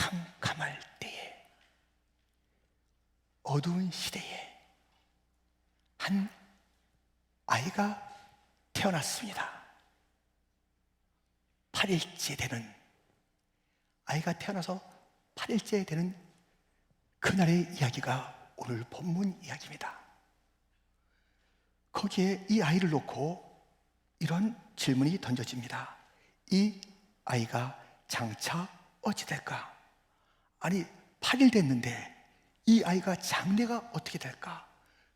캄캄할 때에, 어두운 시대에 한 아이가 태어났습니다. 8일째 되는, 아이가 태어나서 8일째 되는 그날의 이야기가 오늘 본문 이야기입니다. 거기에 이 아이를 놓고 이런 질문이 던져집니다. 이 아이가 장차 어찌 될까? 아니, 8일 됐는데 이 아이가 장래가 어떻게 될까?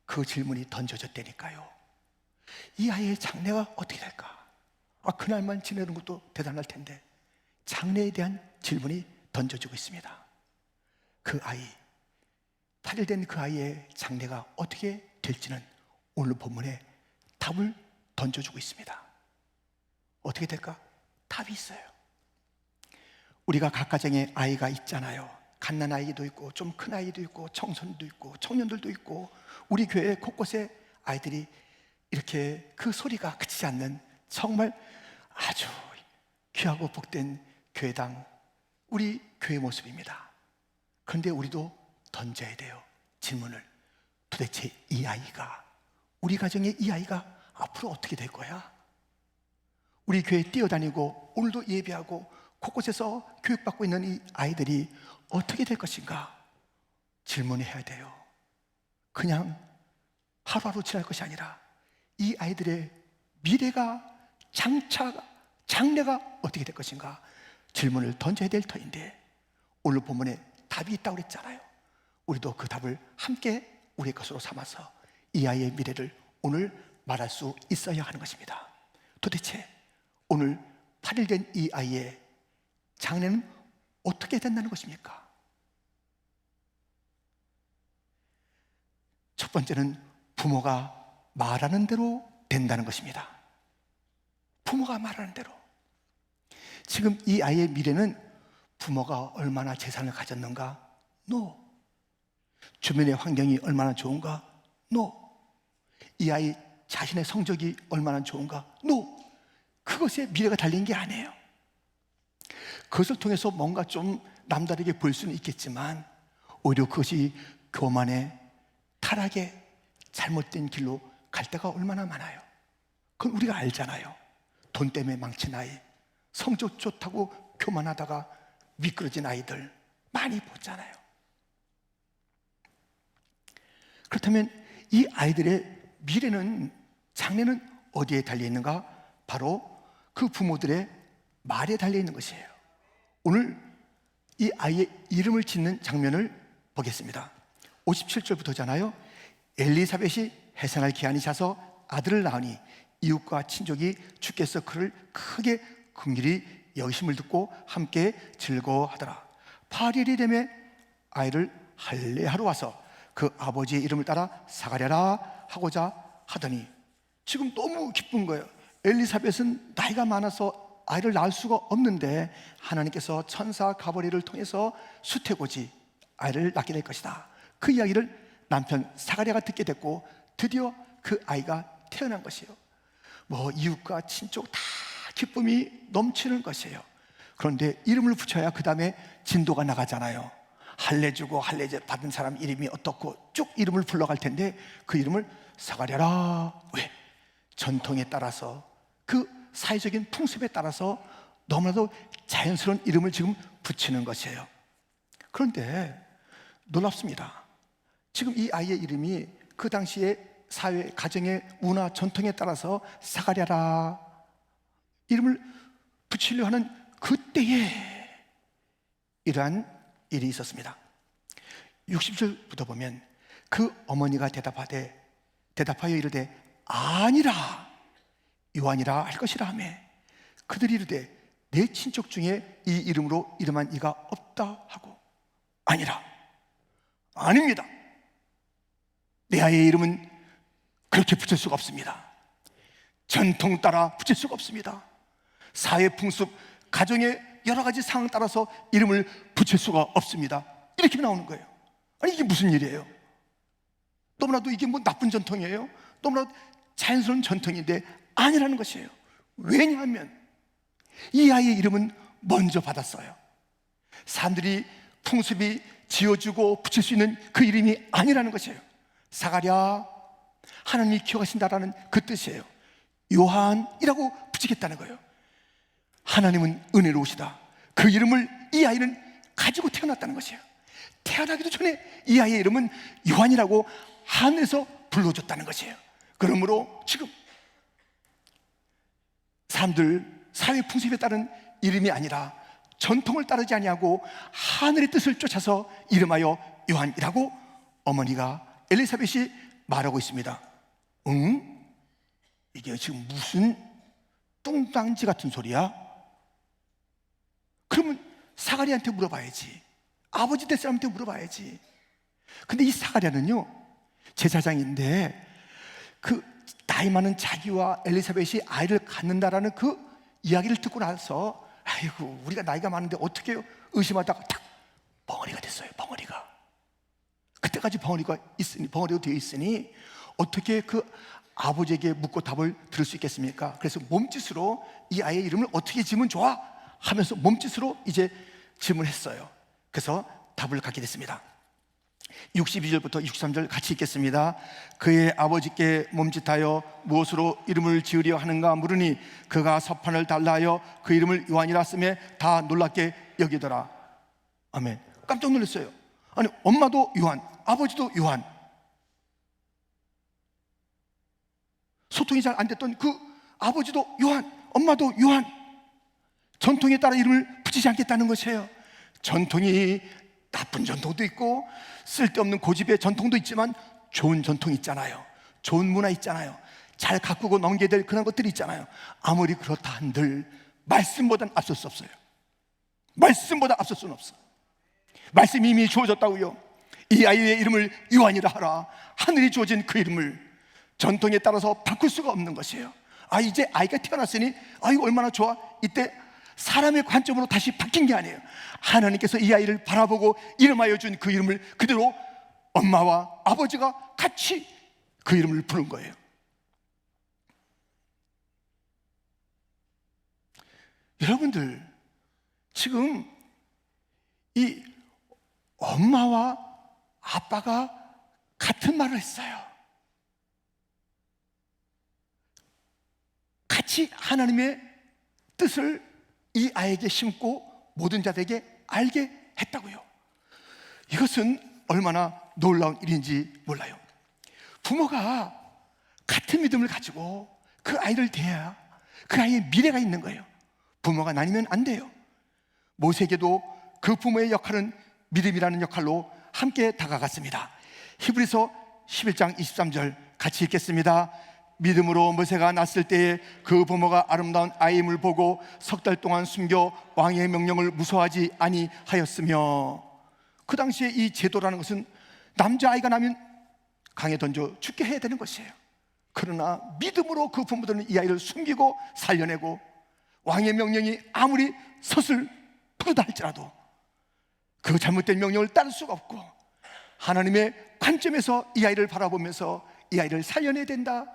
그 질문이 던져졌다니까요. 이 아이의 장래가 어떻게 될까? 그날만 지내는 것도 대단할 텐데 장래에 대한 질문이 던져지고 있습니다. 그 아이, 8일 된 그 아이의 장래가 어떻게 될지는 오늘 본문에 답을 던져주고 있습니다. 어떻게 될까? 답이 있어요. 우리가 각 가정에 아이가 있잖아요. 갓난아이도 있고 좀 큰 아이도 있고 청소년도 있고 청년들도 있고, 우리 교회 곳곳에 아이들이 이렇게 그 소리가 그치지 않는 정말 아주 귀하고 복된 교회당, 우리 교회 모습입니다. 그런데 우리도 던져야 돼요, 질문을. 도대체 이 아이가, 우리 가정의 이 아이가 앞으로 어떻게 될 거야? 우리 교회에 뛰어다니고 오늘도 예배하고 곳곳에서 교육받고 있는 이 아이들이 어떻게 될 것인가 질문해야 돼요. 그냥 하루하루 지날 것이 아니라 이 아이들의 미래가, 장래가 어떻게 될 것인가 질문을 던져야 될 터인데, 오늘 본문에 답이 있다고 그랬잖아요. 우리도 그 답을 함께 우리의 것으로 삼아서 이 아이의 미래를 오늘 말할 수 있어야 하는 것입니다. 도대체 오늘 8일 된 이 아이의 장래는 어떻게 된다는 것입니까? 첫 번째는 부모가 말하는 대로 된다는 것입니다. 부모가 말하는 대로. 지금 이 아이의 미래는 부모가 얼마나 재산을 가졌는가? No. 주변의 환경이 얼마나 좋은가? No. 이 아이 자신의 성적이 얼마나 좋은가? No. 그것에 미래가 달린 게 아니에요. 그것을 통해서 뭔가 좀 남다르게 볼 수는 있겠지만 오히려 그것이 교만에, 타락에, 잘못된 길로 갈 때가 얼마나 많아요. 그건 우리가 알잖아요. 돈 때문에 망친 아이, 성적 좋다고 교만하다가 미끄러진 아이들 많이 보잖아요. 그렇다면 이 아이들의 미래는, 장래는 어디에 달려있는가? 바로 그 부모들의 말에 달려있는 것이에요. 오늘 이 아이의 이름을 짓는 장면을 보겠습니다. 57절부터잖아요. 엘리사벳이 해산할 기한이 차서 아들을 낳으니 이웃과 친족이 주께서 그를 크게 긍휼히 여기심을 듣고 함께 즐거워하더라. 8일이 되매 아이를 할례하러 와서 그 아버지의 이름을 따라 사가랴라 하고자 하더니, 지금 너무 기쁜 거예요. 엘리사벳은 나이가 많아서 아이를 낳을 수가 없는데 하나님께서 천사 가버리를 통해서 수태고지 아이를 낳게 될 것이다. 그 이야기를 남편 사가랴가 듣게 됐고 드디어 그 아이가 태어난 것이에요. 이웃과 친족 다 기쁨이 넘치는 것이에요. 그런데 이름을 붙여야 그 다음에 진도가 나가잖아요. 할례 주고 할례 받은 사람 이름이 어떻고 쭉 이름을 불러갈 텐데 그 이름을 사가랴라. 왜? 전통에 따라서, 그 사회적인 풍습에 따라서 너무나도 자연스러운 이름을 지금 붙이는 것이에요. 그런데 놀랍습니다. 지금 이 아이의 이름이 그 당시에 사회, 가정의 문화, 전통에 따라서 사가랴라 이름을 붙이려 하는 그때에 이러한 일이 있었습니다. 60절부터 보면 그 어머니가 대답하여 이르되 아니라 요한이라 할 것이라 하며 그들이 이르되 내 친척 중에 이 이름으로 이름한 이가 없다 하고, 아니라, 아닙니다. 내 아이의 이름은 그렇게 붙일 수가 없습니다. 전통 따라 붙일 수가 없습니다. 사회 풍습, 가정의 여러 가지 상황 따라서 이름을 붙일 수가 없습니다. 이렇게 나오는 거예요. 아니, 이게 무슨 일이에요? 너무나도 이게 나쁜 전통이에요? 너무나도 자연스러운 전통인데 아니라는 것이에요. 왜냐하면 이 아이의 이름은 먼저 받았어요. 사람들이 풍습이 지어주고 붙일 수 있는 그 이름이 아니라는 것이에요. 사가랴, 하나님이 기억하신다라는 그 뜻이에요. 요한이라고 붙이겠다는 거예요. 하나님은 은혜로우시다. 그 이름을 이 아이는 가지고 태어났다는 것이에요. 태어나기도 전에 이 아이의 이름은 요한이라고 하늘에서 불러줬다는 것이에요. 그러므로 지금 사람들 사회 풍습에 따른 이름이 아니라 전통을 따르지 아니하고 하늘의 뜻을 쫓아서 이름하여 요한이라고 어머니가 엘리사벳이 말하고 있습니다. 응? 이게 지금 무슨 뚱땅지 같은 소리야? 그러면 사가랴한테 물어봐야지. 아버지 될 사람한테 물어봐야지. 근데 이 사가랴는요, 제사장인데 그 나이 많은 자기와 엘리사벳이 아이를 갖는다라는 그 이야기를 듣고 나서 아이고, 우리가 나이가 많은데 어떻게 의심하다가 탁 벙어리가 됐어요. 벙어리가. 그때까지 벙어리가 되어 있으니 어떻게 그 아버지에게 묻고 답을 들을 수 있겠습니까? 그래서 몸짓으로 이 아이의 이름을 어떻게 지으면 좋아? 하면서 몸짓으로 이제 질문했어요. 그래서 답을 갖게 됐습니다. 62절부터 63절 같이 읽겠습니다. 그의 아버지께 몸짓하여 무엇으로 이름을 지으려 하는가 물으니 그가 서판을 달라하여 그 이름을 요한이라 쓰매 다 놀랍게 여기더라. 아멘. 깜짝 놀랐어요. 아니, 엄마도 요한, 아버지도 요한, 소통이 잘 안 됐던 그 아버지도 요한, 엄마도 요한, 전통에 따라 이름을 붙이지 않겠다는 것이에요. 전통이 나쁜 전통도 있고 쓸데없는 고집의 전통도 있지만 좋은 전통이 있잖아요. 좋은 문화 있잖아요. 잘 가꾸고 넘겨야 될 그런 것들이 있잖아요. 아무리 그렇다 한들 말씀보다는 앞설 수 없어요. 말씀보다 앞설 수는 없어. 말씀이 이미 주어졌다고요. 이 아이의 이름을 요한이라 하라. 하늘이 주어진 그 이름을 전통에 따라서 바꿀 수가 없는 것이에요. 아, 이제 아이가 태어났으니 아이고 얼마나 좋아. 이때 사람의 관점으로 다시 바뀐 게 아니에요. 하나님께서 이 아이를 바라보고 이름하여 준 그 이름을 그대로 엄마와 아버지가 같이 그 이름을 부른 거예요. 여러분들, 지금 이 엄마와 아빠가 같은 말을 했어요. 같이 하나님의 뜻을 이 아이에게 심고 모든 자들에게 알게 했다고요. 이것은 얼마나 놀라운 일인지 몰라요. 부모가 같은 믿음을 가지고 그 아이를 대해야 그 아이의 미래가 있는 거예요. 부모가 나뉘면 안 돼요. 모세에게도 그 부모의 역할은 믿음이라는 역할로 함께 다가갔습니다. 히브리서 11장 23절 같이 읽겠습니다. 믿음으로 모세가 났을 때에 그 부모가 아름다운 아이임을 보고 석 달 동안 숨겨 왕의 명령을 무서워하지 아니하였으며, 그 당시에 이 제도라는 것은 남자아이가 나면 강에 던져 죽게 해야 되는 것이에요. 그러나 믿음으로 그 부모들은 이 아이를 숨기고 살려내고 왕의 명령이 아무리 서슬프르다 할지라도 그 잘못된 명령을 따를 수가 없고 하나님의 관점에서 이 아이를 바라보면서 이 아이를 살려내야 된다.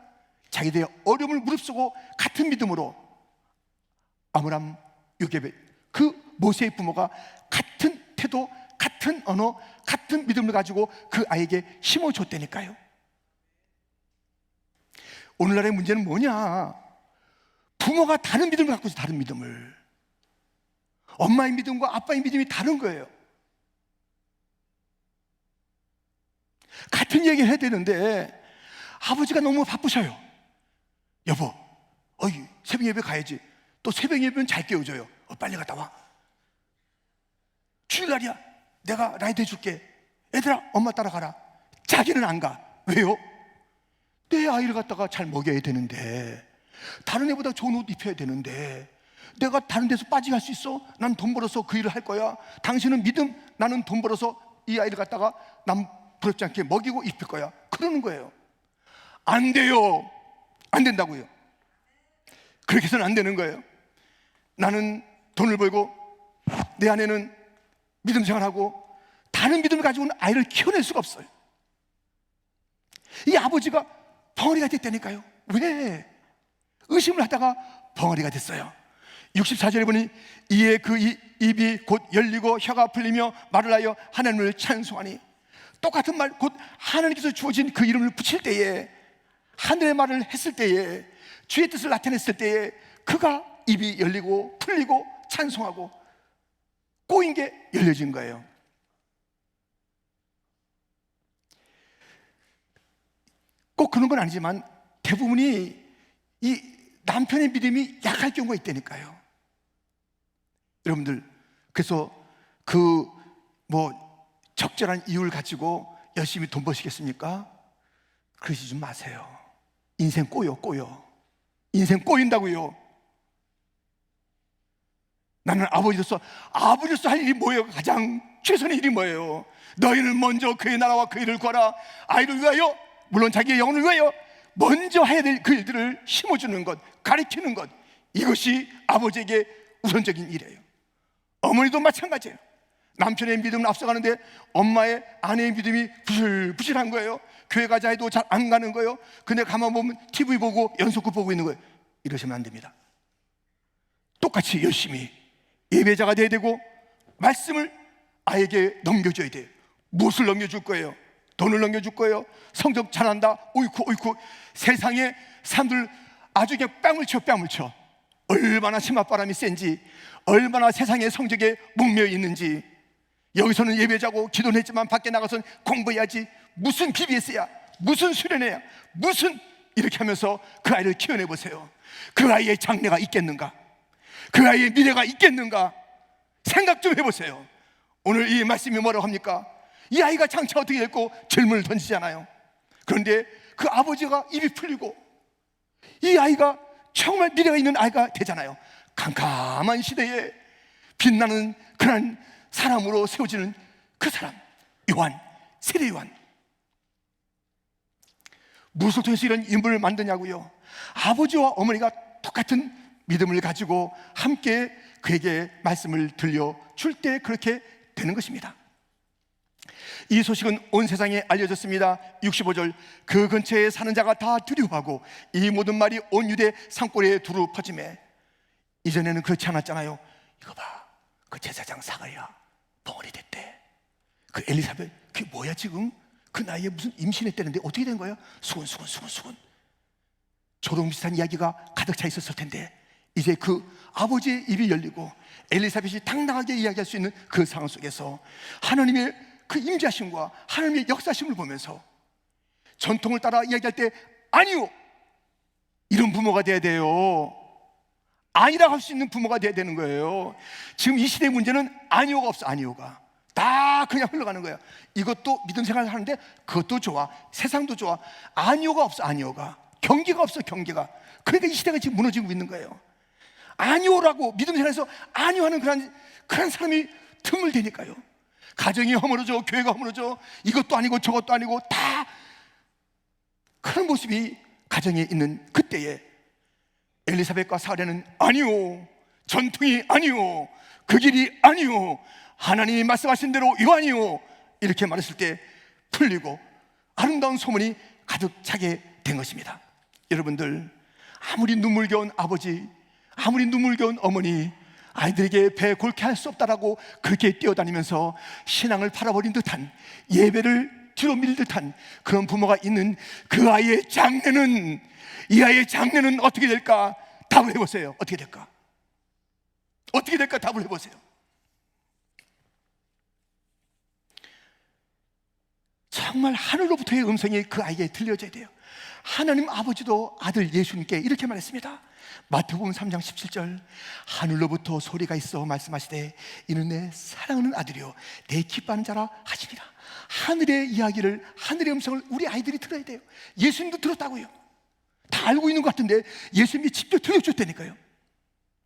자기들의 어려움을 무릅쓰고 같은 믿음으로 아므람, 요게벳, 그 모세의 부모가 같은 태도, 같은 언어, 같은 믿음을 가지고 그 아이에게 심어줬다니까요. 오늘날의 문제는 뭐냐? 부모가 다른 믿음을 갖고 있어. 다른 믿음을. 엄마의 믿음과 아빠의 믿음이 다른 거예요. 같은 얘기를 해야 되는데 아버지가 너무 바쁘셔요. 여보, 새벽 예배 가야지. 또 새벽 예배는 잘 깨워줘요. 빨리 갔다 와. 주일날이야. 내가 라이드 해줄게. 얘들아, 엄마 따라가라. 자기는 안 가. 왜요? 내 아이를 갖다가 잘 먹여야 되는데, 다른 애보다 좋은 옷 입혀야 되는데, 내가 다른 데서 빠지게 할 수 있어? 난 돈 벌어서 그 일을 할 거야. 당신은 믿음, 나는 돈 벌어서 이 아이를 갖다가 남 부럽지 않게 먹이고 입힐 거야. 그러는 거예요. 안 돼요. 안 된다고요. 그렇게 해서는 안 되는 거예요. 나는 돈을 벌고 내 아내는 믿음 생활하고 다른 믿음을 가지고는 아이를 키워낼 수가 없어요. 이 아버지가 벙어리가 됐다니까요. 왜? 의심을 하다가 벙어리가 됐어요. 64절에 보니 이에 그 입이 곧 열리고 혀가 풀리며 말을 하여 하나님을 찬송하니, 똑같은 말, 곧 하나님께서 주어진 그 이름을 붙일 때에, 하늘의 말을 했을 때에, 주의 뜻을 나타냈을 때에 그가 입이 열리고 풀리고 찬송하고 꼬인 게 열려진 거예요. 꼭 그런 건 아니지만 대부분이 이 남편의 믿음이 약할 경우가 있다니까요. 여러분들, 그래서 그 적절한 이유를 가지고 열심히 돈 버시겠습니까? 그러지 좀 마세요. 인생 꼬여. 인생 꼬인다고요. 나는 아버지로서 할 일이 뭐예요? 가장 최선의 일이 뭐예요? 너희는 먼저 그의 나라와 그 일을 구하라. 아이를 위하여, 물론 자기의 영혼을 위하여 먼저 해야 될 그 일들을 심어주는 것, 가르치는 것, 이것이 아버지에게 우선적인 일이에요. 어머니도 마찬가지예요. 남편의 믿음은 앞서가는데 엄마의, 아내의 믿음이 부실한 거예요. 교회 가자 해도 잘 안 가는 거예요. 근데 가만 보면 TV 보고 연속극 보고 있는 거예요. 이러시면 안 됩니다. 똑같이 열심히 예배자가 돼야 되고, 말씀을 아이에게 넘겨줘야 돼요. 무엇을 넘겨줄 거예요? 돈을 넘겨줄 거예요? 성적 잘한다? 오이쿠. 세상에 사람들 아주 그냥 뺨을 쳐. 얼마나 치맛바람이 센지, 얼마나 세상의 성적에 목매여 있는지. 여기서는 예배자고 기도는 했지만 밖에 나가서는 공부해야지, 무슨 BBS야, 무슨 수련회야, 무슨, 이렇게 하면서 그 아이를 키워내 보세요. 그 아이의 장래가 있겠는가? 그 아이의 미래가 있겠는가? 생각 좀 해보세요. 오늘 이 말씀이 뭐라고 합니까? 이 아이가 장차 어떻게 될고 질문을 던지잖아요. 그런데 그 아버지가 입이 풀리고 이 아이가 정말 미래가 있는 아이가 되잖아요. 캄캄한 시대에 빛나는 그런 사람으로 세워지는 그 사람, 요한, 세례 요한. 무엇을 통해서 이런 인물을 만드냐고요? 아버지와 어머니가 똑같은 믿음을 가지고 함께 그에게 말씀을 들려줄 때 그렇게 되는 것입니다. 이 소식은 온 세상에 알려졌습니다. 65절, 그 근처에 사는 자가 다 두려워하고 이 모든 말이 온 유대 산골에 두루 퍼지매. 이전에는 그렇지 않았잖아요. 이거 봐, 그 제사장 사가랴 벙어리 됐대. 그 엘리사벳, 그게 뭐야 지금? 그 나이에 무슨 임신했다는데 어떻게 된 거야? 수건. 조동 비슷한 이야기가 가득 차 있었을 텐데, 이제 그 아버지의 입이 열리고 엘리사벳이 당당하게 이야기할 수 있는 그 상황 속에서 하나님의 그 임재하심과 하나님의 역사심을 보면서 전통을 따라 이야기할 때 아니요, 이런 부모가 돼야 돼요. 아니라고 할 수 있는 부모가 돼야 되는 거예요. 지금 이 시대의 문제는 아니오가 없어. 아니오가 다 그냥 흘러가는 거예요. 이것도 믿음 생활을 하는데 그것도 좋아, 세상도 좋아. 아니오가 없어. 아니오가, 경계가 없어. 경계가. 그러니까 이 시대가 지금 무너지고 있는 거예요. 아니오라고 믿음 생활에서 아니오하는 그런 사람이 드물다니까요. 가정이 허물어져, 교회가 허물어져, 이것도 아니고 저것도 아니고 다 그런 모습이 가정에 있는 그때에 엘리사벳과 사례는 아니요, 전통이 아니요, 그 길이 아니요, 하나님이 말씀하신 대로 이거 아니요, 이렇게 말했을 때 풀리고 아름다운 소문이 가득 차게 된 것입니다. 여러분들, 아무리 눈물겨운 아버지, 아무리 눈물겨운 어머니, 아이들에게 배 골게 할 수 없다라고 그렇게 뛰어다니면서 신앙을 팔아버린 듯한, 예배를 뒤로 밀 듯한 그런 부모가 있는 그 아이의 장래는, 이 아이의 장래는 어떻게 될까? 답을 해보세요. 어떻게 될까? 어떻게 될까? 답을 해보세요. 정말 하늘로부터의 음성이 그 아이에게 들려져야 돼요. 하나님 아버지도 아들 예수님께 이렇게 말했습니다. 마태복음 3장 17절, 하늘로부터 소리가 있어 말씀하시되 이는 내 사랑하는 아들이요 내 기뻐하는 자라 하시니라. 하늘의 이야기를, 하늘의 음성을 우리 아이들이 들어야 돼요. 예수님도 들었다고요. 다 알고 있는 것 같은데 예수님이 직접 들려줬다니까요.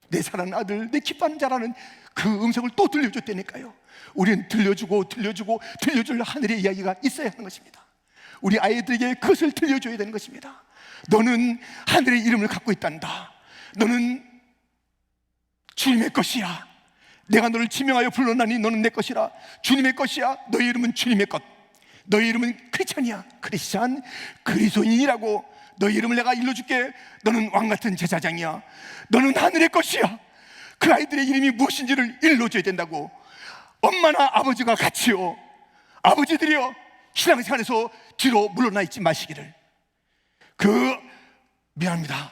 내 사랑하는 아들, 내 기뻐하는 자라는 그 음성을 또 들려줬다니까요. 우리는 들려줄 하늘의 이야기가 있어야 하는 것입니다. 우리 아이들에게 그것을 들려줘야 되는 것입니다. 너는 하늘의 이름을 갖고 있단다. 너는 주님의 것이야. 내가 너를 지명하여 불러나니 너는 내 것이라. 주님의 것이야. 너의 이름은 주님의 것. 너의 이름은 크리스찬이야. 크리스찬, 그리스도인이라고. 너의 이름을 내가 일러줄게. 너는 왕같은 제사장이야. 너는 하늘의 것이야. 그 아이들의 이름이 무엇인지를 일러줘야 된다고. 엄마나 아버지가 같이요, 아버지들이요, 신앙생활에서 뒤로 물러나 있지 마시기를. 미안합니다,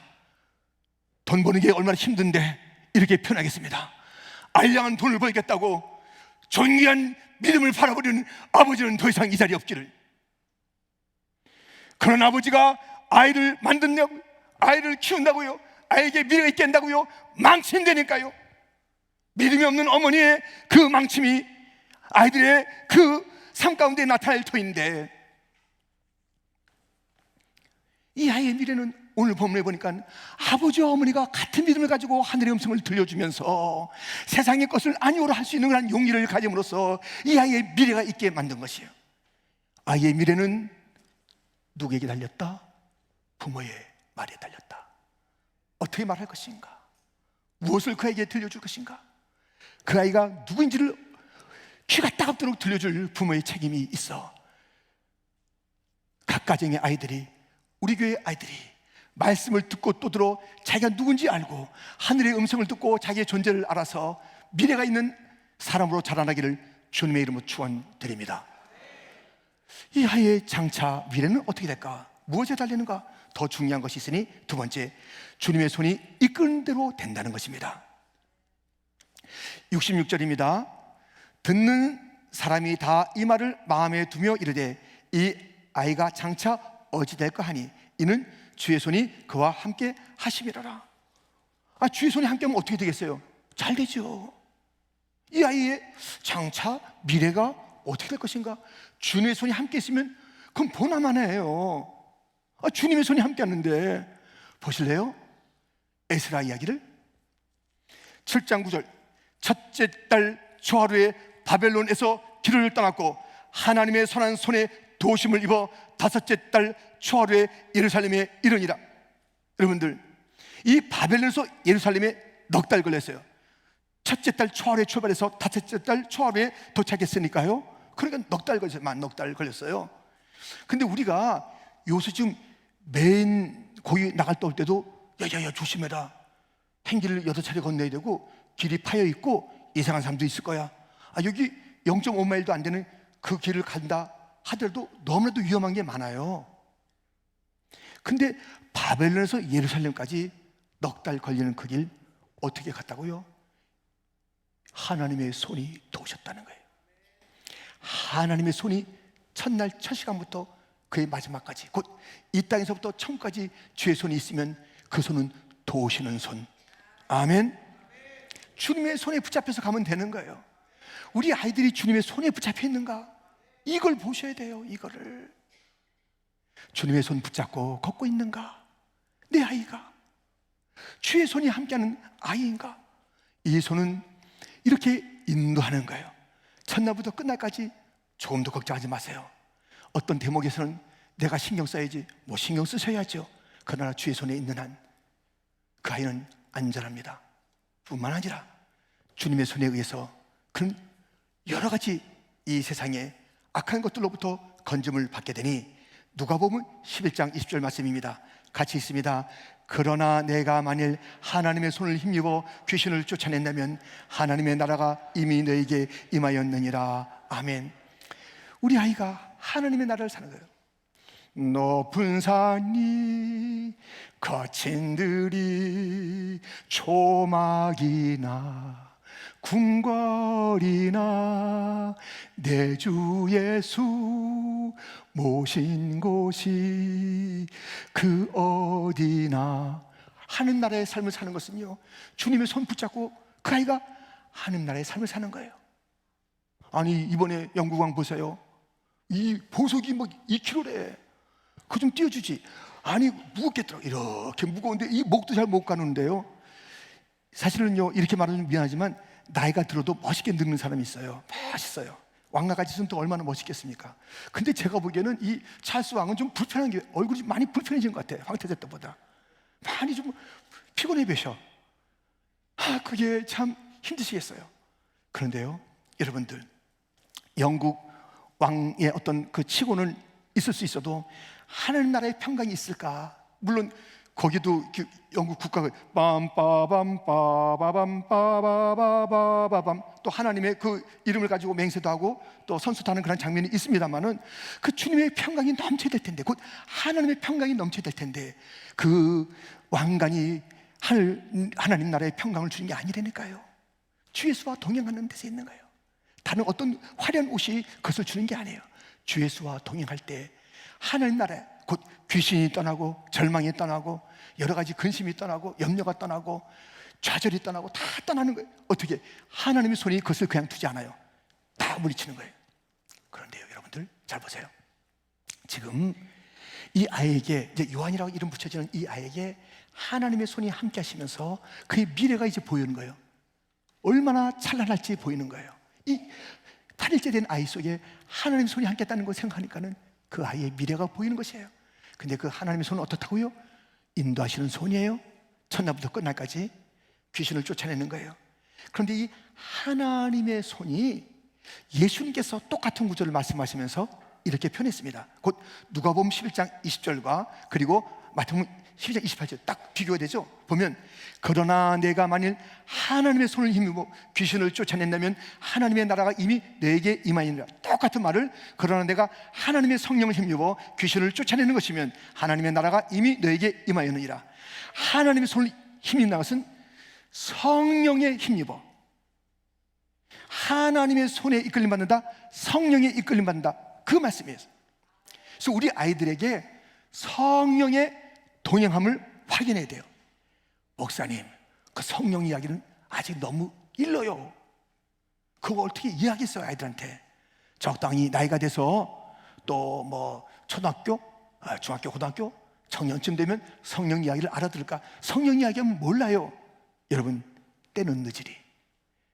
돈 버는 게 얼마나 힘든데 이렇게 표현하겠습니다. 알량한 돈을 벌겠다고 존귀한 믿음을 팔아버리는 아버지는 더 이상 이 자리에 없기를. 그런 아버지가 아이를 만든다고, 아이를 키운다고요, 아이에게 미래가 있게 한다고요, 망친다니까요. 믿음이 없는 어머니의 그 망침이 아이들의 그 삶 가운데 나타날 터인데, 이 아이의 미래는 오늘 본문에 보니까 아버지와 어머니가 같은 믿음을 가지고 하늘의 음성을 들려주면서 세상의 것을 아니오라 할 수 있는 그런 용기를 가짐으로써 이 아이의 미래가 있게 만든 것이에요. 아이의 미래는 누구에게 달렸다? 부모의 말에 달렸다. 어떻게 말할 것인가? 무엇을 그에게 들려줄 것인가? 그 아이가 누구인지를 귀가 따갑도록 들려줄 부모의 책임이 있어. 각 가정의 아이들이, 우리 교회 아이들이 말씀을 듣고 또 들어 자기가 누군지 알고 하늘의 음성을 듣고 자기의 존재를 알아서 미래가 있는 사람으로 자라나기를 주님의 이름으로 축원드립니다. 이 아이의 장차 미래는 어떻게 될까? 무엇에 달리는가? 더 중요한 것이 있으니 두 번째, 주님의 손이 이끄는 대로 된다는 것입니다. 66절입니다. 듣는 사람이 다 이 말을 마음에 두며 이르되 이 아이가 장차 어찌 될까 하니 이는 주의 손이 그와 함께 하심이라라. 주의 손이 함께 하면 어떻게 되겠어요? 잘 되죠. 이 아이의 장차 미래가 어떻게 될 것인가? 주님의 손이 함께 있으면 그건 보나마나예요. 주님의 손이 함께 하는데, 보실래요? 에스라 이야기를 7장 9절, 첫째 달 초하루에 바벨론에서 길을 떠났고 하나님의 선한 손에 도심을 입어 다섯째 달 초하루에 예루살렘에 이르니라. 여러분들, 이 바벨론에서 예루살렘에 넉 달 걸렸어요. 첫째 달 초하루에 출발해서 다섯째 달 초하루에 도착했으니까요. 그러니까 넉 달 걸렸어요. 만 넉 달 걸렸어요. 근데 우리가 요새 지금 메인 거기 나갈 때 올 때도 야야야 조심해라, 행길을 8차례 건너야 되고 길이 파여 있고 이상한 사람도 있을 거야. 여기 0.5마일도 안 되는 그 길을 간다 하더라도 너무나도 위험한 게 많아요. 근데 바벨론에서 예루살렘까지 넉 달 걸리는 그 길 어떻게 갔다고요? 하나님의 손이 도우셨다는 거예요. 하나님의 손이 첫날 첫 시간부터 그의 마지막까지, 곧 이 땅에서부터 천국까지 주의 손이 있으면 그 손은 도우시는 손. 아멘. 주님의 손에 붙잡혀서 가면 되는 거예요. 우리 아이들이 주님의 손에 붙잡혀 있는가? 이걸 보셔야 돼요. 이거를 주님의 손 붙잡고 걷고 있는가? 내 아이가 주의 손이 함께하는 아이인가? 이 손은 이렇게 인도하는 거예요. 첫날부터 끝날까지 조금도 걱정하지 마세요. 어떤 대목에서는 내가 신경 써야지, 신경 쓰셔야죠. 그러나 주의 손에 있는 한 그 아이는 안전합니다. 뿐만 아니라 주님의 손에 의해서 그는 여러 가지 이 세상에 악한 것들로부터 건짐을 받게 되니, 누가복음 11장 20절 말씀입니다. 같이 있습니다. 그러나 내가 만일 하나님의 손을 힘입어 귀신을 쫓아낸다면 하나님의 나라가 이미 너에게 임하였느니라. 아멘. 우리 아이가 하나님의 나라를 사는 거예요. 높은 산이 거친 들이 초막이나 궁궐이나 내 주 예수 모신 곳이 그 어디나. 하는 나라의 삶을 사는 것은요, 주님의 손 붙잡고 그 아이가 하는 나라의 삶을 사는 거예요. 아니, 이번에 영국왕 보세요. 이 보석이 2kg래. 그거 좀 띄워주지. 아니, 무겁겠더라고. 이렇게 무거운데 이 목도 잘 못 가는데요. 사실은요, 이렇게 말하면 미안하지만 나이가 들어도 멋있게 늙는 사람이 있어요. 멋있어요. 왕나같이 있으면 또 얼마나 멋있겠습니까? 근데 제가 보기에는 이 찰스 왕은 좀 불편한 게, 얼굴이 많이 불편해진 것 같아요. 황태자 때보다 많이 좀 피곤해 보셔. 그게 참 힘드시겠어요. 그런데요, 여러분들, 영국 왕의 어떤 그 치고는 있을 수 있어도 하늘 나라의 평강이 있을까? 물론 거기도 영국 국가가 빰빠밤빠바밤빠바바바바밤 또 하나님의 그 이름을 가지고 맹세도 하고 또 선수도 하는 그런 장면이 있습니다만은 그 주님의 평강이 넘쳐야 될 텐데, 곧 하나님의 평강이 넘쳐야 될 텐데 그 왕관이 하나님 나라의 평강을 주는 게 아니라니까요. 주 예수와 동행하는 데서 있는 거예요. 다른 어떤 화려한 옷이 그것을 주는 게 아니에요. 주 예수와 동행할 때 하나님 나라에 곧 귀신이 떠나고 절망이 떠나고 여러 가지 근심이 떠나고 염려가 떠나고 좌절이 떠나고 다 떠나는 거예요. 어떻게? 하나님의 손이 그것을 그냥 두지 않아요. 다 물리치는 거예요. 그런데요, 여러분들 잘 보세요. 지금 이 아이에게, 이제 요한이라고 이름 붙여지는 이 아이에게 하나님의 손이 함께 하시면서 그의 미래가 이제 보이는 거예요. 얼마나 찬란할지 보이는 거예요. 이 8일째 된 아이 속에 하나님의 손이 함께 했다는 걸 생각하니까는 그 아이의 미래가 보이는 것이에요. 근데 그 하나님의 손은 어떻다고요? 인도하시는 손이에요. 첫날부터 끝날까지 귀신을 쫓아내는 거예요. 그런데 이 하나님의 손이 예수님께서 똑같은 구절을 말씀하시면서 이렇게 표현했습니다. 곧 누가복음 11장 20절과 그리고 마태복음 12장 28절 딱 비교가 되죠. 보면 그러나 내가 만일 하나님의 손을 힘입어 귀신을 쫓아낸다면 하나님의 나라가 이미 내게 임하니라. 똑같은 말을, 그러나 내가 하나님의 성령을 힘입어 귀신을 쫓아내는 것이면 하나님의 나라가 이미 너에게 임하였느니라. 하나님의 손을 힘입는 것은 성령에 힘입어 하나님의 손에 이끌림 받는다, 성령에 이끌림 받는다, 그 말씀이에요. 그래서 우리 아이들에게 성령의 동행함을 확인해야 돼요. 목사님, 그 성령 이야기는 아직 너무 일러요. 그거 어떻게 이야기했어요 아이들한테? 적당히 나이가 돼서 또 뭐 초등학교, 중학교, 고등학교, 청년쯤 되면 성령 이야기를 알아들을까? 성령 이야기하면 몰라요. 여러분, 때는 늦으리.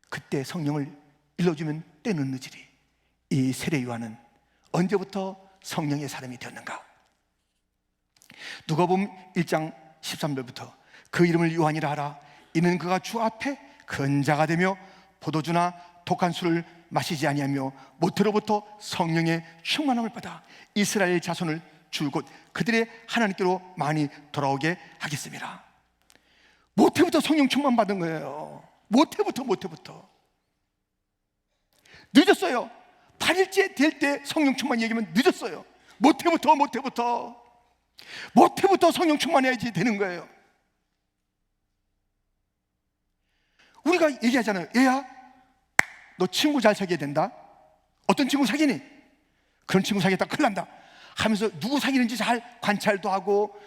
그때 성령을 일러주면 때는 늦으리. 이 세례 요한은 언제부터 성령의 사람이 되었는가? 누가복음 1장 13절부터 그 이름을 요한이라 하라. 이는 그가 주 앞에 근자가 되며 포도주나 독한 술을 마시지 아니하며 모태로부터 성령의 충만함을 받아 이스라엘 자손을 줄곧 그들의 하나님께로 많이 돌아오게 하겠습니다. 모태부터 성령 충만 받은 거예요. 모태부터 늦었어요. 8일째 될 때 성령 충만 얘기하면 늦었어요. 모태부터 성령 충만해야지 되는 거예요. 우리가 얘기하잖아요. 얘야, 너 친구 잘 사귀어야 된다. 어떤 친구 사귀니? 그런 친구 사귀었다 큰일 난다 하면서 누구 사귀는지 잘 관찰도 하고,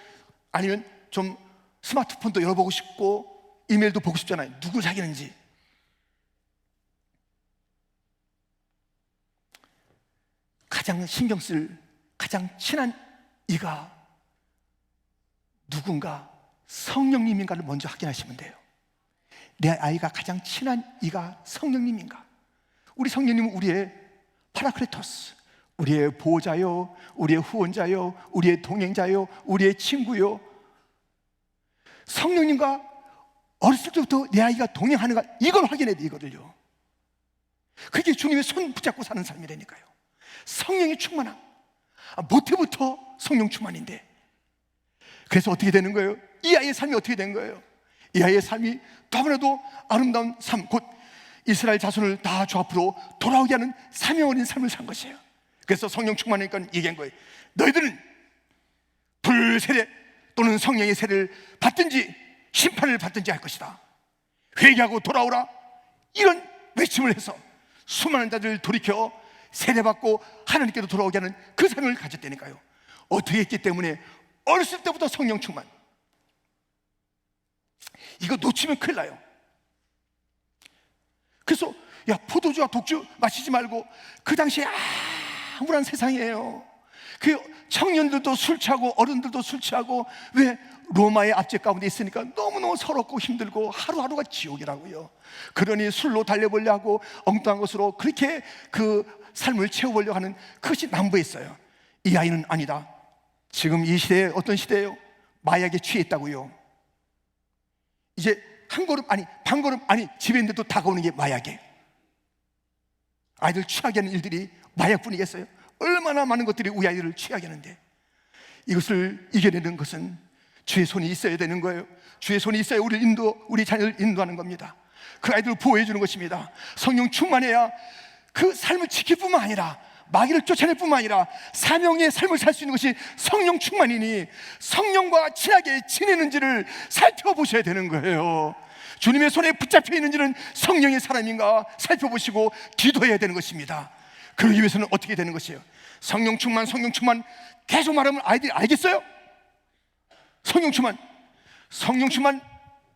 아니면 좀 스마트폰도 열어보고 싶고 이메일도 보고 싶잖아요. 누구 사귀는지. 가장 신경 쓸 가장 친한 이가 누군가 성령님인가를 먼저 확인하시면 돼요. 내 아이가 가장 친한 이가 성령님인가? 우리 성령님은 우리의 파라클레토스, 우리의 보호자요, 우리의 후원자요, 우리의 동행자요, 우리의 친구요. 성령님과 어렸을 때부터 내 아이가 동행하는가, 이걸 확인해야 돼. 이거를요. 그게 주님의 손 붙잡고 사는 삶이라니까요. 성령의 충만함. 모태부터 성령 충만인데, 그래서 어떻게 되는 거예요? 이 아이의 삶이 어떻게 된 거예요? 이 아이의 삶이 너무나도 아름다운 삶, 곧 이스라엘 자손을 다 주 앞으로 돌아오게 하는 사명 어린 삶을 산 것이에요. 그래서 성령 충만하니까 얘기한 거예요. 너희들은 불세례 또는 성령의 세례를 받든지 심판을 받든지 할 것이다. 회개하고 돌아오라. 이런 외침을 해서 수많은 자들을 돌이켜 세례받고 하나님께로 돌아오게 하는 그 삶을 가졌다니까요. 어떻게 했기 때문에? 어렸을 때부터 성령 충만. 이거 놓치면 큰일 나요. 그래서 야, 포도주와 독주 마시지 말고, 그 당시에 암울한 세상이에요. 그 청년들도 술 취하고 어른들도 술 취하고, 왜? 로마의 압제 가운데 있으니까 너무너무 서럽고 힘들고 하루하루가 지옥이라고요. 그러니 술로 달래보려 하고 엉뚱한 것으로 그렇게 그 삶을 채워보려고 하는, 그것이 남부에 있어요. 이 아이는 아니다. 지금 이 시대에 어떤 시대예요? 마약에 취해 있다고요. 이제 한 걸음 아니 반 걸음 아니 집에 있는데도 다가오는 게 마약이에요. 아이들 취하게 하는 일들이 마약뿐이겠어요? 얼마나 많은 것들이 우리 아이들을 취하게 하는데, 이것을 이겨내는 것은 주의 손이 있어야 되는 거예요. 주의 손이 있어야 우리 자녀를 인도하는 겁니다. 그 아이들을 보호해 주는 것입니다. 성령 충만해야 그 삶을 지킬 뿐만 아니라 마귀를 쫓아낼 뿐만 아니라 사명의 삶을 살 수 있는 것이 성령 충만이니 성령과 친하게 지내는지를 살펴보셔야 되는 거예요. 주님의 손에 붙잡혀 있는지는 성령의 사람인가 살펴보시고 기도해야 되는 것입니다. 그러기 위해서는 어떻게 되는 것이에요? 성령 충만 계속 말하면 아이들이 알겠어요? 성령 충만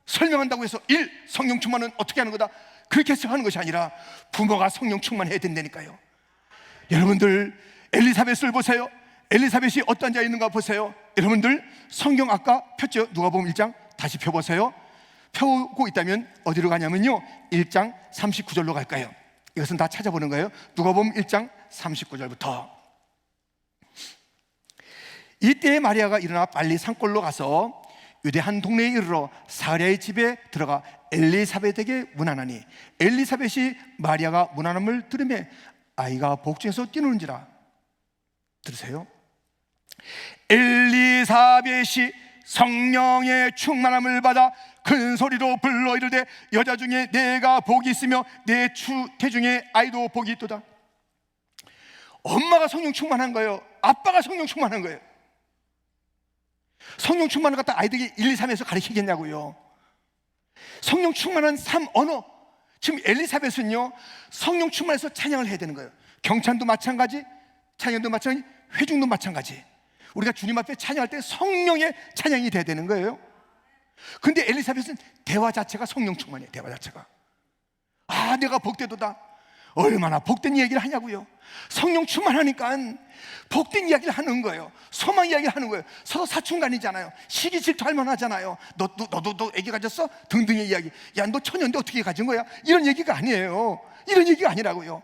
설명한다고 해서 성령 충만은 어떻게 하는 거다 그렇게 해석하는 것이 아니라 부모가 성령 충만해야 된다니까요. 여러분들 엘리사벳을 보세요. 엘리사벳이 어떤 자에 있는가 보세요. 여러분들 성경 아까 폈죠? 누가복음 1장 다시 펴보세요. 펴고 있다면 어디로 가냐면요 1장 39절로 갈까요? 이것은 다 찾아보는 거예요. 누가복음 1장 39절부터. 이때 마리아가 일어나 빨리 산골로 가서 유대 한 동네에 이르러 사랴의 집에 들어가 엘리사벳에게 문안하니 엘리사벳이 마리아가 문안함을 들으며 아이가 복중에서 뛰노는지라. 들으세요. 엘리사벳이 성령의 충만함을 받아 큰 소리로 불러 이르되 여자 중에 내가 복이 있으며 내 태중에 아이도 복이 있도다. 엄마가 성령 충만한 거예요. 아빠가 성령 충만한 거예요. 성령 충만을 갖다 아이들에게 1, 2, 3에서 가르치겠냐고요. 성령 충만한 3 언어. 지금 엘리사벳은요 성령 충만해서 찬양을 해야 되는 거예요. 경찬도 마찬가지, 찬양도 마찬가지, 회중도 마찬가지. 우리가 주님 앞에 찬양할 때 성령의 찬양이 돼야 되는 거예요. 근데 엘리사벳은 대화 자체가 성령 충만이에요. 대화 자체가 내가 복되도다. 얼마나 복된 얘기를 하냐고요. 성령 충만하니까 복된 이야기를 하는 거예요. 소망 이야기를 하는 거예요. 서로 사춘간이잖아요. 시기 질투할 만하잖아요. 너도 애기 가졌어? 등등의 이야기. 야, 너 처녀인데 어떻게 가진 거야? 이런 얘기가 아니에요. 이런 얘기가 아니라고요.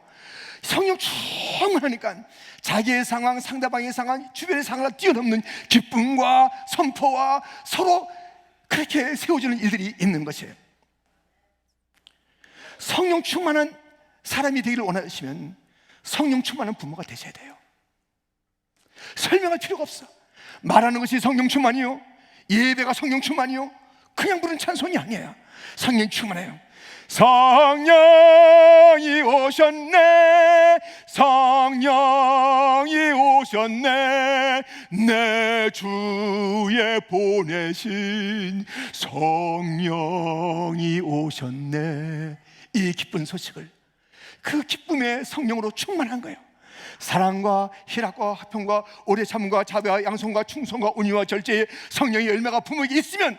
성령 충만하니까 자기의 상황, 상대방의 상황, 주변의 상황을 뛰어넘는 기쁨과 선포와 서로 그렇게 세워주는 일들이 있는 것이에요. 성령 충만한 사람이 되기를 원하시면 성령 충만한 부모가 되셔야 돼요. 설명할 필요가 없어. 말하는 것이 성령 충만이요, 예배가 성령 충만이요, 그냥 부른 찬송이 아니에요. 성령 충만해요. 성령이 오셨네, 성령이 오셨네, 내 주에 보내신 성령이 오셨네. 이 기쁜 소식을, 그 기쁨의 성령으로 충만한 거예요. 사랑과 희락과 화평과 오래 참음과 자비와 양성과 충성과 온유와 절제의 성령의 열매가 부모에게 있으면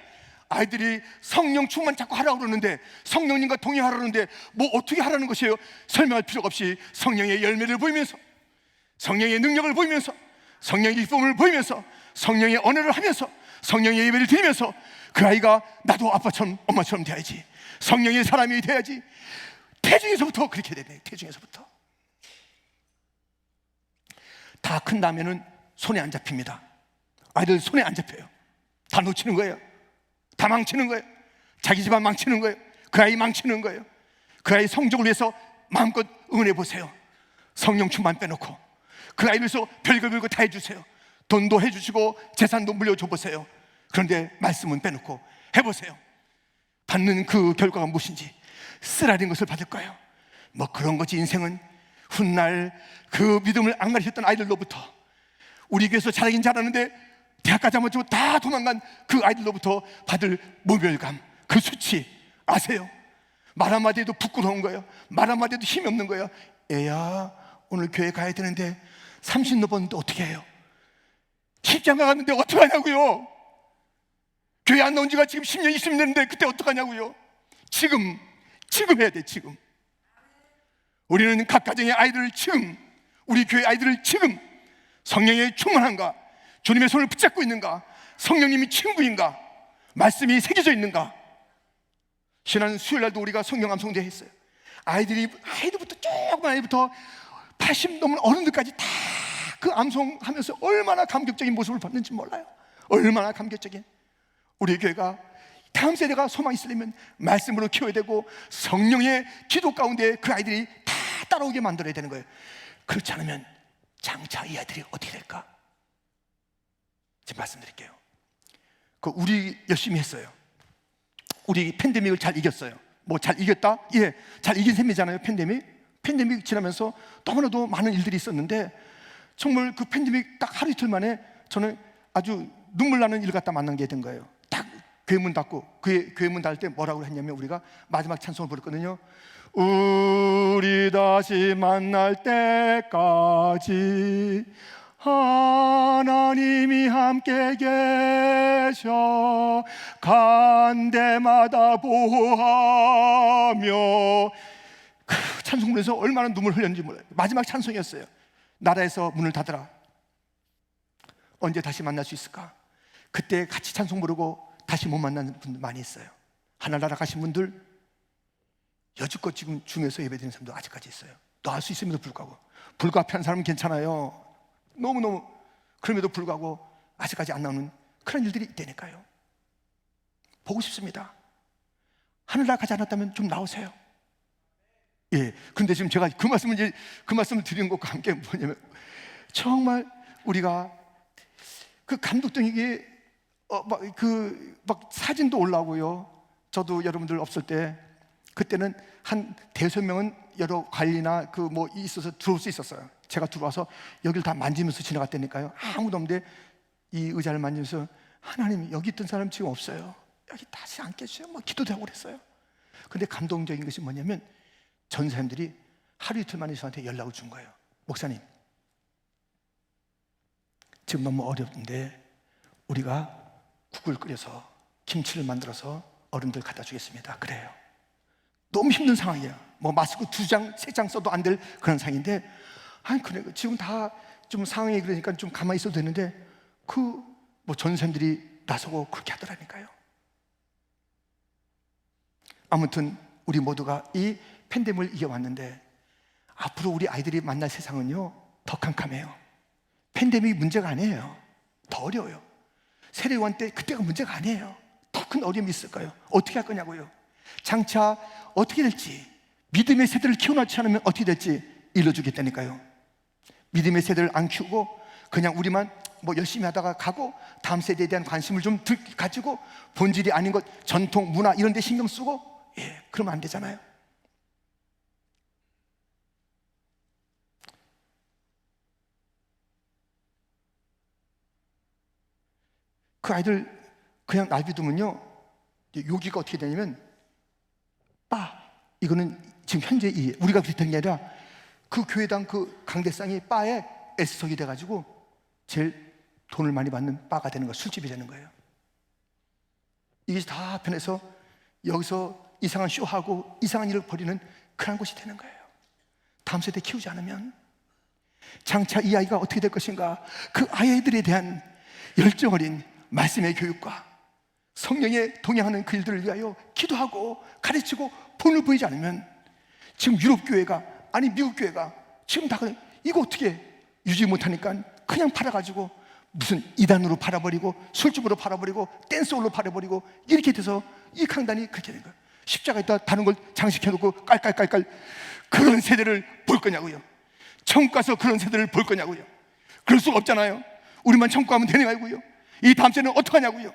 아이들이 성령 충만 자꾸 하라고 그러는데, 성령님과 동의하라고 그러는데 뭐 어떻게 하라는 것이에요? 설명할 필요가 없이 성령의 열매를 보이면서, 성령의 능력을 보이면서, 성령의 기쁨을 보이면서, 성령의 언어를 하면서, 성령의 예배를 드리면서 그 아이가 나도 아빠처럼 엄마처럼 돼야지, 성령의 사람이 돼야지. 태중에서부터 그렇게 되네. 태중에서부터. 다 큰 다음에는 손에 안 잡힙니다. 아이들 손에 안 잡혀요. 다 놓치는 거예요. 다 망치는 거예요. 자기 집안 망치는 거예요. 그 아이 망치는 거예요. 그 아이 성적을 위해서 마음껏 응원해 보세요. 성령 충만 빼놓고 그 아이를 위해서 별거 다 해주세요. 돈도 해주시고 재산도 물려줘 보세요. 그런데 말씀은 빼놓고 해보세요. 받는 그 결과가 무엇인지. 쓰라린 것을 받을 거예요. 뭐 그런 거지. 인생은 훗날 그 믿음을 안 가르쳤던 아이들로부터, 우리 교회에서 잘하긴 잘하는데 대학까지 한번 주고 다 도망간 그 아이들로부터 받을 모멸감, 그 수치 아세요? 말 한마디 해도 부끄러운 거예요. 말 한마디 해도 힘이 없는 거예요. 애야, 오늘 교회 가야 되는데 30 넘었는데 어떻게 해요? 직장 가갔는데 어떡하냐고요? 교회 안 나온 지가 지금 10년, 20년 됐는데 그때 어떡하냐고요? 지금 해야 돼. 지금 우리는 각 가정의 아이들을 지금, 우리 교회 아이들을 지금 성령의 충만한가, 주님의 손을 붙잡고 있는가, 성령님이 친구인가, 말씀이 새겨져 있는가. 지난 수요일날도 우리가 성령 암송대 했어요. 아이들부터 조그만 아이부터 80 넘은 어른들까지 다 그 암송하면서 얼마나 감격적인 모습을 봤는지 몰라요. 얼마나 감격적인. 우리 교회가 다음 세대가 소망이 있으려면 말씀으로 키워야 되고 성령의 기도 가운데 그 아이들이 다 따라오게 만들어야 되는 거예요. 그렇지 않으면 장차 이 아이들이 어떻게 될까? 지금 말씀드릴게요. 우리 열심히 했어요. 우리 팬데믹을 잘 이겼어요. 뭐 잘 이겼다? 예, 잘 이긴 셈이잖아요. 팬데믹 지나면서 너무나도 많은 일들이 있었는데 정말 그 팬데믹 딱 하루 이틀 만에 저는 아주 눈물 나는 일 갖다 만난 게 된 거예요. 딱 교회 문 닫고 교회 문 닫을 때 뭐라고 했냐면 우리가 마지막 찬송을 부르거든요. 우리 다시 만날 때까지 하나님이 함께 계셔 간 데마다 보호하며, 그 찬송 부르면서 얼마나 눈물 흘렸는지 몰라요. 마지막 찬송이었어요. 나라에서 문을 닫으라. 언제 다시 만날 수 있을까? 그때 같이 찬송 부르고 다시 못 만나는 분들 많이 있어요. 하늘나라 가신 분들 여지껏 지금 중에서 예배드리는 사람도 아직까지 있어요. 너 할 수 있음에도 불구하고, 불가피한 사람은 괜찮아요. 너무너무. 그럼에도 불구하고 아직까지 안 나오는 그런 일들이 있다니까요. 보고 싶습니다. 하늘나라 가지 않았다면 좀 나오세요. 예. 근데 지금 제가 그 말씀을 드리는 것과 함께 뭐냐면, 정말 우리가 그 감독적이게 막 사진도 올라오고요. 저도 여러분들 없을 때 그때는 한 대여섯 명은 여러 관리나 그 뭐 있어서 들어올 수 있었어요. 제가 들어와서 여기를 다 만지면서 지나갔다니까요. 아무도 없는데 이 의자를 만지면서 하나님 여기 있던 사람 지금 없어요. 여기 다시 안 계셔요. 막 기도도 하고 그랬어요. 근데 감동적인 것이 뭐냐면 전사님들이 하루 이틀 만에 저한테 연락을 준 거예요. 목사님, 지금 너무 어렵는데 우리가 국을 끓여서 김치를 만들어서 어른들 갖다 주겠습니다. 그래요. 너무 힘든 상황이에요. 뭐 마스크 2장, 3장 써도 안 될 그런 상황인데, 아니 그래 지금 다 좀 상황이 그러니까 좀 가만히 있어도 되는데 뭐 전사님들이 나서고 그렇게 하더라니까요. 아무튼 우리 모두가 이 팬데믹을 이겨왔는데 앞으로 우리 아이들이 만날 세상은요 더 캄캄해요. 팬데믹이 문제가 아니에요. 더 어려워요. 세례요한 때 그때가 문제가 아니에요. 더 큰 어려움이 있을 거예요. 어떻게 할 거냐고요. 장차 어떻게 될지, 믿음의 세대를 키워놓지 않으면 어떻게 될지 일러주겠다니까요. 믿음의 세대를 안 키우고 그냥 우리만 뭐 열심히 하다가 가고 다음 세대에 대한 관심을 좀 가지고 본질이 아닌 것, 전통, 문화 이런 데 신경 쓰고, 예, 그러면 안 되잖아요. 그 아이들 그냥 놔두면요 여기가 어떻게 되냐면 이거는 지금 현재 우리가 그랬던 게 아니라 그 교회당 그 강대상이 바에 S석이 돼가지고 제일 돈을 많이 받는 바가 되는 거예요. 술집이 되는 거예요. 이게 다 편해서 여기서 이상한 쇼하고 이상한 일을 벌이는 그런 곳이 되는 거예요. 다음 세대 키우지 않으면 장차 이 아이가 어떻게 될 것인가, 그 아이들에 대한 열정 어린 말씀의 교육과 성령에 동행하는 그 일들을 위하여 기도하고 가르치고 본을 보이지 않으면 지금 유럽 교회가, 아니 미국 교회가 지금 다 그래, 이거 어떻게 유지 못하니까 그냥 팔아가지고 무슨 이단으로 팔아버리고 술집으로 팔아버리고 댄스홀로 팔아버리고 이렇게 돼서 이 강단이 그렇게 된 거예요. 십자가에다 다른 걸 장식해놓고 깔깔깔깔, 그런 세대를 볼 거냐고요. 천국 가서 그런 세대를 볼 거냐고요. 그럴 수가 없잖아요. 우리만 천국 가면 되는 거고요. 이 다음 세대는 어떡하냐고요.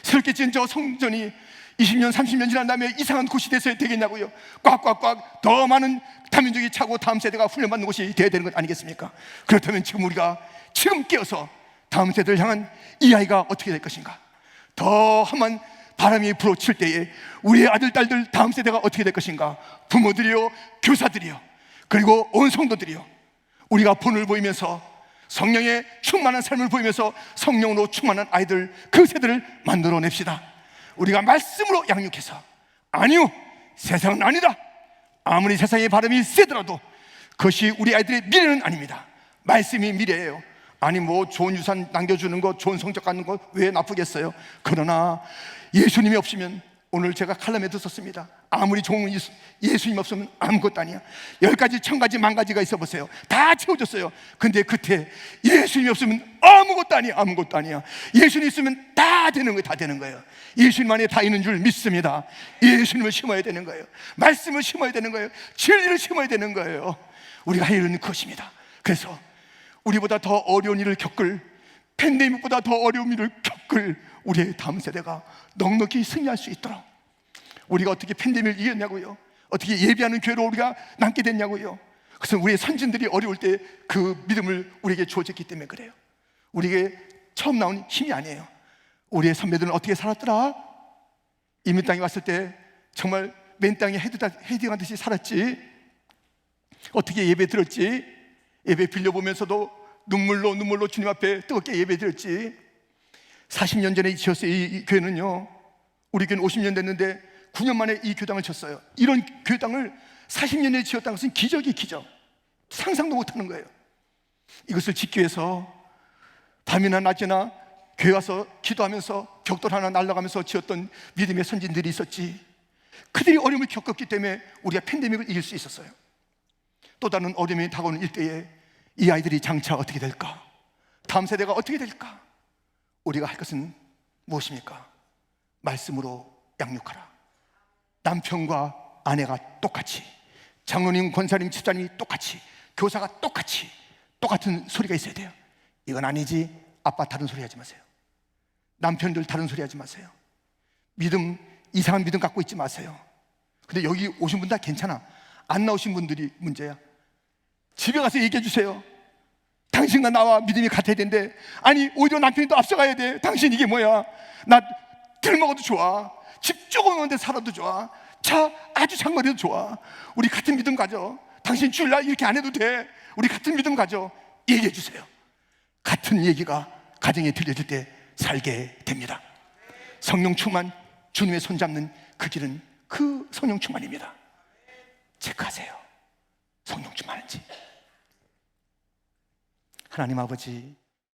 새롭게 지은 저 성전이 20년 30년 지난 다음에 이상한 곳이 돼서 되겠냐고요. 꽉꽉꽉 더 많은 다민족이 차고 다음 세대가 훈련받는 곳이 돼야 되는 것 아니겠습니까? 그렇다면 지금 우리가 지금 깨어서 다음 세대를 향한 이 아이가 어떻게 될 것인가, 더 험한 바람이 불어칠 때에 우리의 아들 딸들 다음 세대가 어떻게 될 것인가, 부모들이요 교사들이요 그리고 온 성도들이요, 우리가 본을 보이면서 성령의 충만한 삶을 보이면서 성령으로 충만한 아이들, 그 세대를 만들어냅시다. 우리가 말씀으로 양육해서, 아니요 세상은 아니다, 아무리 세상의 바람이 세더라도 그것이 우리 아이들의 미래는 아닙니다. 말씀이 미래예요. 아니 뭐 좋은 유산 남겨주는 거, 좋은 성적 갖는 거 왜 나쁘겠어요? 그러나 예수님이 없으면, 오늘 제가 칼럼에도 썼습니다. 아무리 좋은 예수님 없으면 아무것도 아니야. 10가지 1000가지 10,000가지가 있어 보세요. 다 채워졌어요. 근데 그때 예수님이 없으면 아무것도 아니야. 아무것도 아니야. 예수님 있으면 다 되는 거예요. 다 되는 거예요. 예수님 안에 다 있는 줄 믿습니다. 예수님을 심어야 되는 거예요. 말씀을 심어야 되는 거예요. 진리를 심어야 되는 거예요. 우리가 해야 하는 것입니다. 그래서 우리보다 더 어려운 일을 겪을 팬데믹보다 더 어려운 일을 겪을 우리의 다음 세대가 넉넉히 승리할 수 있도록 우리가 어떻게 팬데믹을 이겼냐고요? 어떻게 예비하는 교회로 우리가 남게 됐냐고요? 그것은 우리의 선진들이 어려울 때 그 믿음을 우리에게 주어졌기 때문에 그래요. 우리에게 처음 나온 힘이 아니에요. 우리의 선배들은 어떻게 살았더라? 이민 땅에 왔을 때 정말 맨 땅에 헤딩하듯이 살았지. 어떻게 예배 들었지? 예배 빌려보면서도 눈물로 주님 앞에 뜨겁게 예배 드렸지. 40년 전에 지었어요. 이 교회는요, 우리 교회는 50년 됐는데 9년 만에 이 교당을 쳤어요. 이런 교당을 40년에 지었다는 것은 기적이 기적. 상상도 못하는 거예요. 이것을 짓기 위해서 밤이나 낮이나 교회 와서 기도하면서 벽돌 하나 날아가면서 지었던 믿음의 선진들이 있었지. 그들이 어려움을 겪었기 때문에 우리가 팬데믹을 이길 수 있었어요. 또 다른 어려움이 다가오는 일대에 이 아이들이 장차 어떻게 될까? 다음 세대가 어떻게 될까? 우리가 할 것은 무엇입니까? 말씀으로 양육하라. 남편과 아내가 똑같이, 장로님, 권사님, 집사님이 똑같이, 교사가 똑같은 소리가 있어야 돼요. 이건 아니지, 아빠 다른 소리 하지 마세요. 남편들 다른 소리 하지 마세요. 믿음, 이상한 믿음 갖고 있지 마세요. 근데 여기 오신 분 다 괜찮아. 안 나오신 분들이 문제야. 집에 가서 얘기해 주세요. 당신과 나와 믿음이 같아야 되는데, 아니 오히려 남편이 더 앞서가야 돼. 당신 이게 뭐야? 나 들 먹어도 좋아, 집 조금 오는데 살아도 좋아, 차 아주 장거리도 좋아. 우리 같은 믿음 가져. 당신 주일날 이렇게 안 해도 돼. 우리 같은 믿음 가져. 얘기해 주세요. 같은 얘기가 가정에 들려질 때 살게 됩니다. 성령 충만, 주님의 손잡는 그 길은 그 성령 충만입니다. 체크하세요. 성령 충만한지. 하나님 아버지,